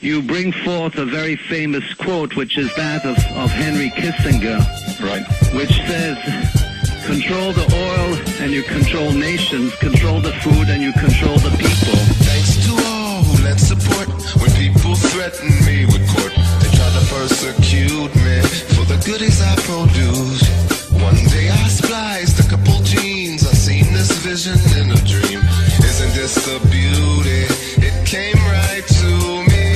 you bring forth a very famous quote, which is that of Henry Kissinger, right, which says, control the oil and you control nations, control the food and you control the people. Thanks to all who lent support when people threatened me with court. They tried to persecute me for the goodies I produce. One day I spliced a couple genes, I seen this vision in a dream. Isn't this the beauty? It came right to me.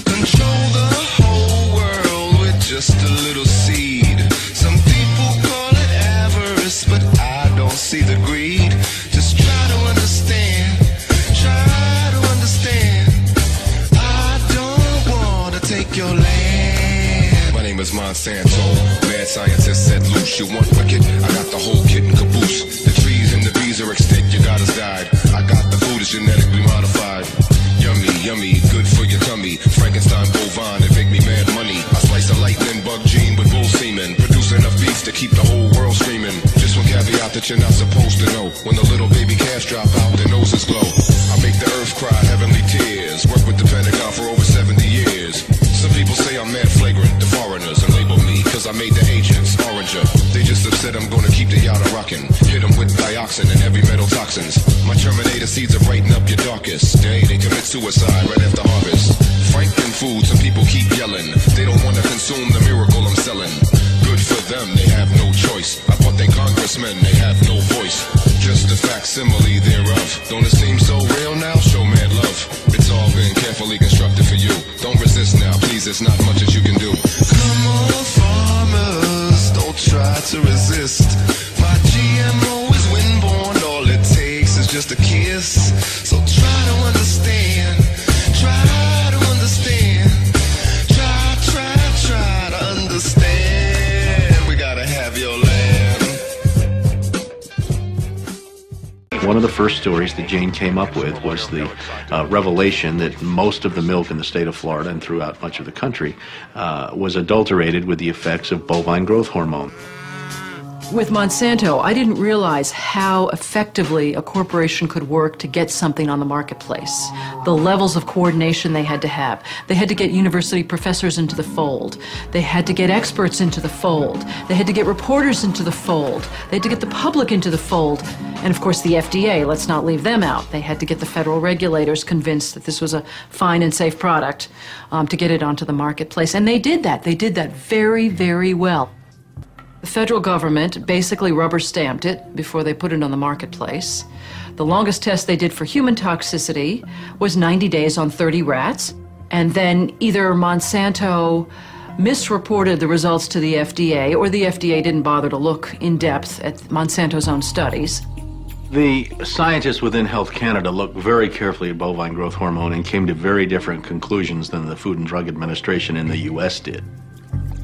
Control the whole world with just a little seed. Some people call it avarice, but I don't see the greed. Just try to understand, try to understand. I don't want to take your land. My name is Monsanto, mad scientist said loose. You want wicked? I got the whole kit and caboose. The trees and the bees are extinct, your God has died. I got the food is genetically modified. Yummy, yummy, good for your tummy. Frankenstein bovine, it make me mad money. I slice a lightning bug gene with bull semen. Produce enough beef to keep the whole world screaming. Just one caveat that you're not supposed to know. When the little baby calves drop out, their noses glow. I make the earth cry heavenly tears. Work with the Pentagon for over 70 years. Some people say I'm mad flagrant, the foreigners, and label me, cause I made the agents oranger. They just upset I'm gonna keep the yada rockin'. Hit them with dioxin and heavy metal toxins. My Terminator seeds are brighten up your darkest day. They commit suicide right after harvest. Franken food, some people keep yelling. They don't wanna consume the miracle I'm selling. Good for them, they have no choice. I thought they congressmen, they have no voice. Just a facsimile thereof. Don't it seem so real now? Show mad love. It's all been carefully constructed for you. Don't resist now, please, it's not much as you can do. Come on, farmers, don't try to resist. My GMO is windborne, all it takes is just a kiss. So try to understand, try to understand. Try to understand. We gotta have your land. One of the first stories that Jane came up with was the revelation that most of the milk in the state of Florida and throughout much of the country was adulterated with the effects of bovine growth hormone. With Monsanto, I didn't realize how effectively a corporation could work to get something on the marketplace. The levels of coordination they had to have. They had to get university professors into the fold. They had to get experts into the fold. They had to get reporters into the fold. They had to get the public into the fold. And of course the FDA, let's not leave them out. They had to get the federal regulators convinced that this was a fine and safe product to get it onto the marketplace. And they did that. They did that very, very well. The federal government basically rubber-stamped it before they put it on the marketplace. The longest test they did for human toxicity was 90 days on 30 rats. And then either Monsanto misreported the results to the FDA, or the FDA didn't bother to look in depth at Monsanto's own studies. The scientists within Health Canada looked very carefully at bovine growth hormone and came to very different conclusions than the Food and Drug Administration in the US did.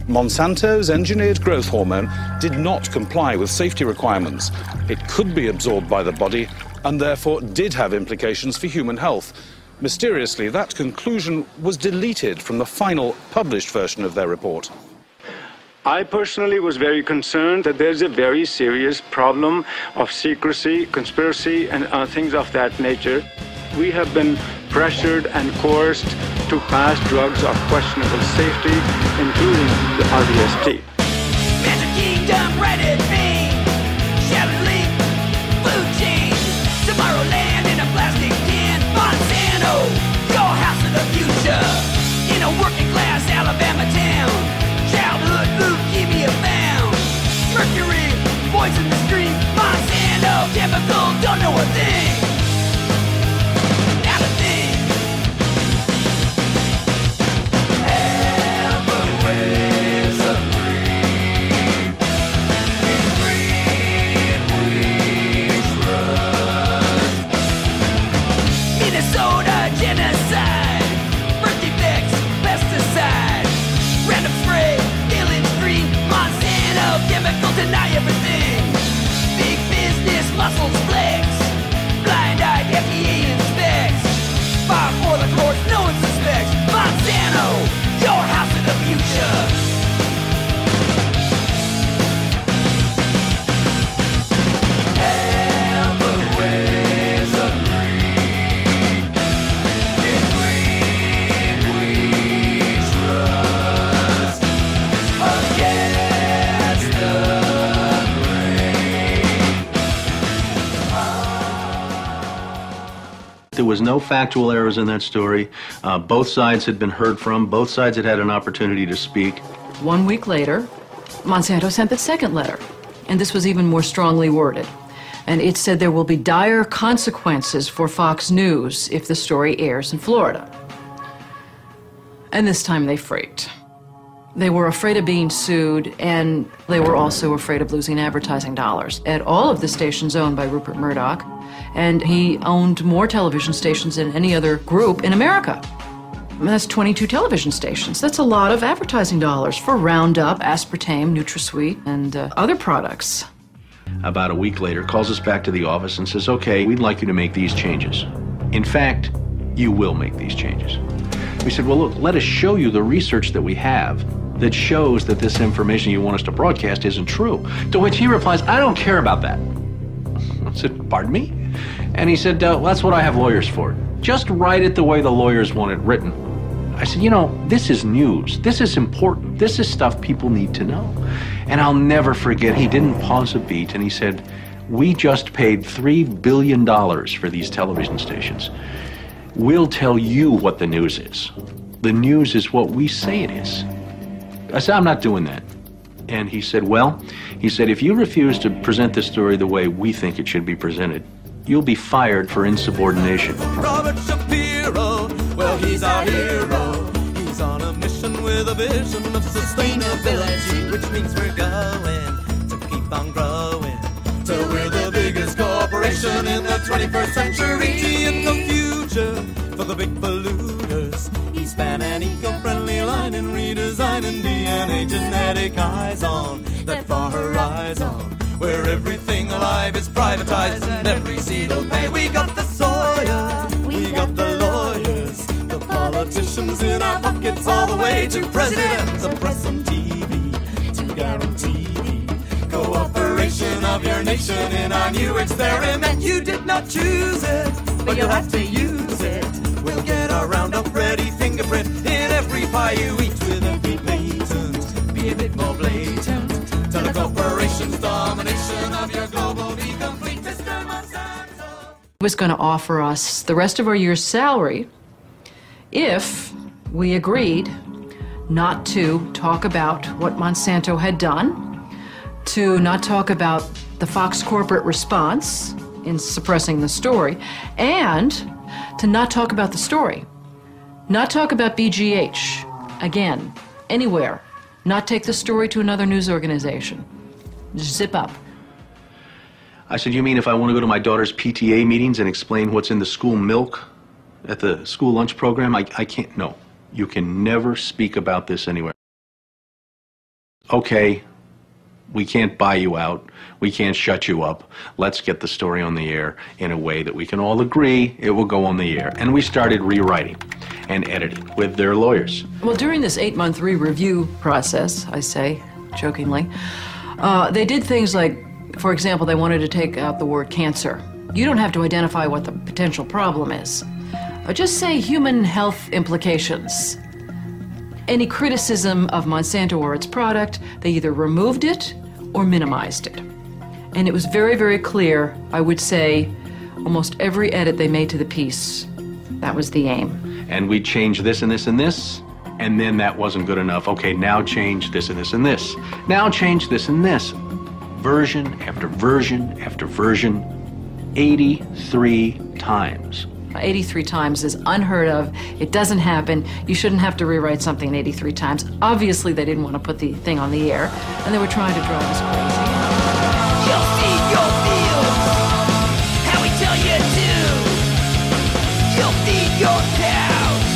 Monsanto's engineered growth hormone did not comply with safety requirements. It could be absorbed by the body and therefore did have implications for human health. Mysteriously, that conclusion was deleted from the final published version of their report. I personally was very concerned that there's a very serious problem of secrecy, conspiracy, and things of that nature. We have been pressured and coerced to pass drugs of questionable safety, including the RDST. Magic Kingdom, Reddit, Bing, Shadow Leap, Blue Chain, Tomorrowland in a plastic can, Monsanto, your house of the future, in a working class Alabama town, childhood leukemia found, mercury, poison the stream, Monsanto, chemical, don't know a thing. Ways of breathing. There was no factual errors in that story. Both sides had been heard from. Both sides had had an opportunity to speak. 1 week later, Monsanto sent the second letter, and this was even more strongly worded. And it said there will be dire consequences for Fox News if the story airs in Florida. And this time they freaked. They were afraid of being sued, and they were also afraid of losing advertising dollars at all of the stations owned by Rupert Murdoch, and he owned more television stations than any other group in America. And that's 22 television stations. That's a lot of advertising dollars for Roundup, aspartame, NutraSweet, and other products. About a week later, calls us back to the office and says, okay, we'd like you to make these changes. In fact, you will make these changes. We said, well, look, let us show you the research that we have that shows that this information you want us to broadcast isn't true. To which he replies, I don't care about that. I said, pardon me? And he said, well, that's what I have lawyers for. Just write it the way the lawyers want it written. I said, you know, this is news. This is important. This is stuff people need to know. And I'll never forget, he didn't pause a beat, and he said, we just paid $3 billion for these television stations. We'll tell you what the news is. The news is what we say it is. I said, I'm not doing that. And he said, well, he said, if you refuse to present this story the way we think it should be presented, you'll be fired for insubordination. Robert Shapiro, well, he's our hero. He's on a mission with a vision of sustainability, which means we're going to keep on growing till we're the biggest corporation in the 21st century. In the future, for the big polluters, he's span an eco-friendly line and redesigning DNA genetic eyes on that far horizon, where everything alive is privatized and every seed will pay. We got the soil, we got the lawyers, the politicians in our pockets, all the way to president, the press on TV, to guarantee cooperation of your nation in our new experiment. You did not choose it, but you'll have to use it. We'll get a Roundup ready fingerprint in every pie you eat with every patent. Be a bit more blatant. Tell the corporation's domination of your global be complete, Mr. Monsanto. He was going to offer us the rest of our year's salary if we agreed not to talk about what Monsanto had done, to not talk about the Fox corporate response in suppressing the story, and to not talk about the story. Not talk about BGH, again, anywhere. Not take the story to another news organization. Just zip up. I said, you mean if I want to go to my daughter's PTA meetings and explain what's in the school milk at the school lunch program? I can't. No, you can never speak about this anywhere. Okay, we can't buy you out. We can't shut you up. Let's get the story on the air in a way that we can all agree it will go on the air. And we started rewriting and editing with their lawyers. Well, during this 8-month re-review process, I say jokingly, they did things like, for example, they wanted to take out the word cancer. You don't have to identify what the potential problem is. Just say human health implications. Any criticism of Monsanto or its product, they either removed it or minimized it. And it was very, very clear, I would say, almost every edit they made to the piece, that was the aim. And we changed this and this and this, and then that wasn't good enough. Okay, now change this and this and this. Now change this and this. Version after version after version, 83 times. 83 times is unheard of. It doesn't happen. You shouldn't have to rewrite something 83 times. Obviously, they didn't want to put the thing on the air, and they were trying to drive us crazy. You'll feed your fields how we tell you to. You'll feed your cows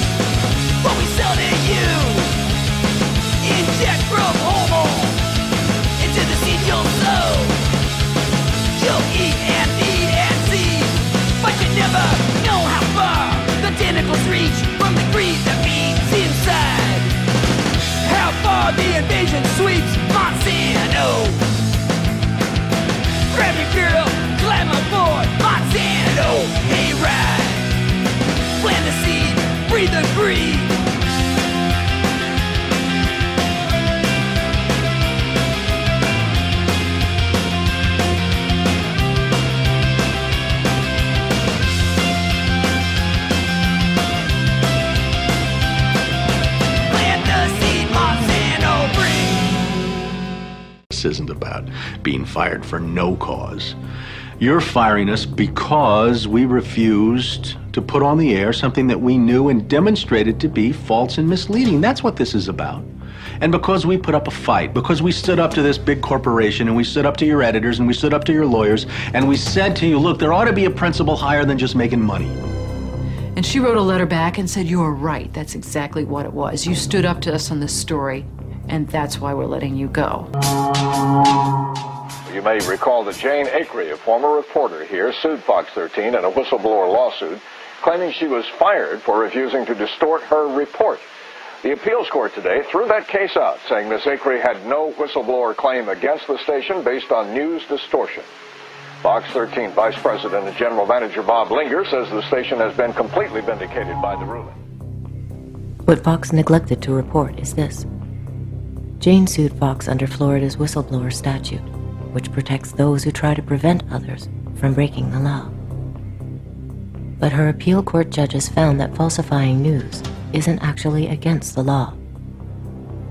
what we sell to you. Inject growth hormone into the seed you'll sow. You'll eat and feed and see, but you never know how far the tentacles reach from the greed that feeds inside. How far the invasion sweeps Monsanto. Grab your girl, climb aboard Monsanto Hayride. Plant the seed, breathe the greed. This isn't about being fired for no cause. You're firing us because we refused to put on the air something that we knew and demonstrated to be false and misleading. That's what this is about. And because we put up a fight, because we stood up to this big corporation, and we stood up to your editors, and we stood up to your lawyers, and we said to you, look, there ought to be a principle higher than just making money. And she wrote a letter back and said, you're right, that's exactly what it was. You stood up to us on this story, and that's why we're letting you go. You may recall that Jane Akery, a former reporter here, sued Fox 13 in a whistleblower lawsuit, claiming she was fired for refusing to distort her report. The appeals court today threw that case out, saying Ms. Akery had no whistleblower claim against the station based on news distortion. Fox 13 Vice President and General Manager Bob Linger says the station has been completely vindicated by the ruling. What Fox neglected to report is this. Jane sued Fox under Florida's whistleblower statute, which protects those who try to prevent others from breaking the law. But her appeal court judges found that falsifying news isn't actually against the law.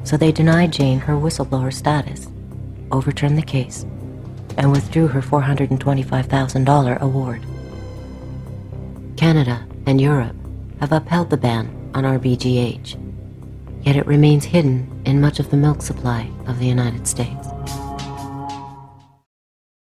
So they denied Jane her whistleblower status, overturned the case, and withdrew her $425,000 award. Canada and Europe have upheld the ban on RBGH, yet it remains hidden in much of the milk supply of the United States.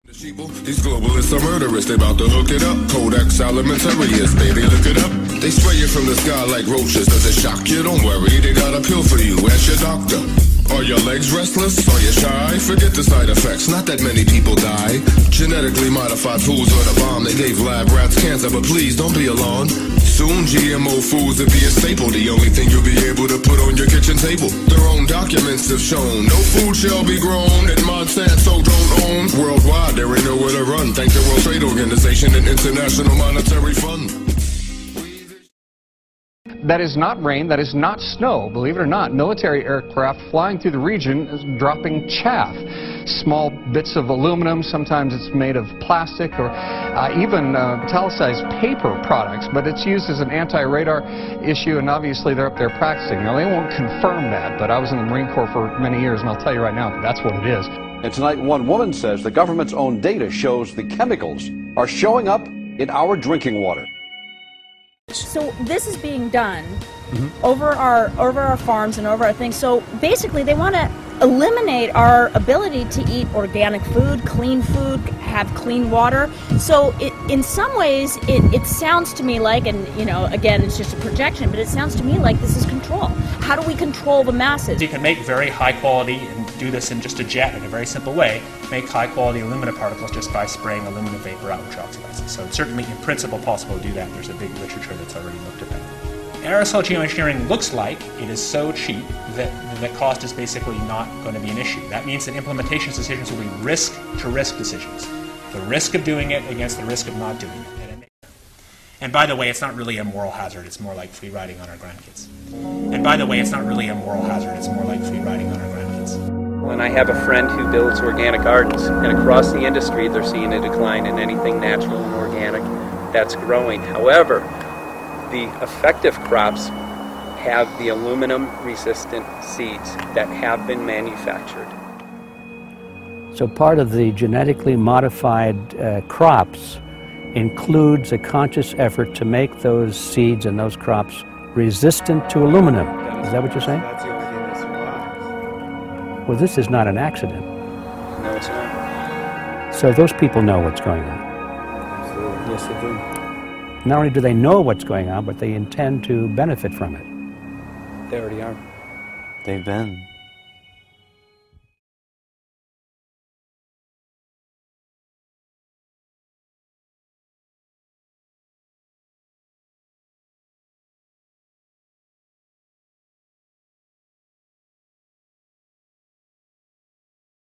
Sheeple, these globalists are murderers, they bout to hook it up. Kodak's alimentarius, baby, look it up. They spray you from the sky like roaches. Does it shock you? Don't worry, they got a pill for you. Ask your doctor. Are your legs restless? Are you shy? Forget the side effects, not that many people die. Genetically modified foods are the bomb. They gave lab rats cancer, but please don't be alarmed. Soon GMO foods will be a staple, the only thing you'll be able to put on your kitchen table. Their own documents have shown no food shall be grown that Monsanto don't own. Worldwide, there ain't nowhere to run, thank the World Trade Organization and International Monetary Fund. That is not rain, that is not snow. Believe it or not, military aircraft flying through the region is dropping chaff. Small bits of aluminum, sometimes it's made of plastic or even metallicized paper products, but it's used as an anti-radar issue, and obviously they're up there practicing. Now, they won't confirm that, but I was in the Marine Corps for many years, and I'll tell you right now that that's what it is. And tonight, one woman says the government's own data shows the chemicals are showing up in our drinking water. So this is being done over our farms and over our things. So basically they want to eliminate our ability to eat organic food, have clean water. So in some ways it sounds to me like, and you know, again, it's just a projection, but it sounds to me like this is control. How do we control the masses? You can make very high quality, and do this in just a jet in a very simple way, make high quality aluminum particles just by spraying aluminum vapor out, which oxidizes. So it's certainly in principle possible to do that. There's a big literature that's already looked at that. Aerosol geoengineering looks like it is so cheap that the cost is basically not going to be an issue. That means that implementation decisions will be risk-to-risk decisions. The risk of doing it against the risk of not doing it. And by the way, it's not really a moral hazard, it's more like free riding on our grandkids. And by the way, it's not really a moral hazard, it's more like free riding on our grandkids. And I have a friend who builds organic gardens, and across the industry they're seeing a decline in anything natural and organic that's growing. However, the effective crops have the aluminum-resistant seeds that have been manufactured. So part of the genetically modified crops includes a conscious effort to make those seeds and those crops resistant to aluminum. Is that what you're saying? That's the only thing that survives. Well, this is not an accident. No, it's not. So those people know what's going on. Absolutely. Yes, they do. Not only do they know what's going on, but they intend to benefit from it. They already are. They've been.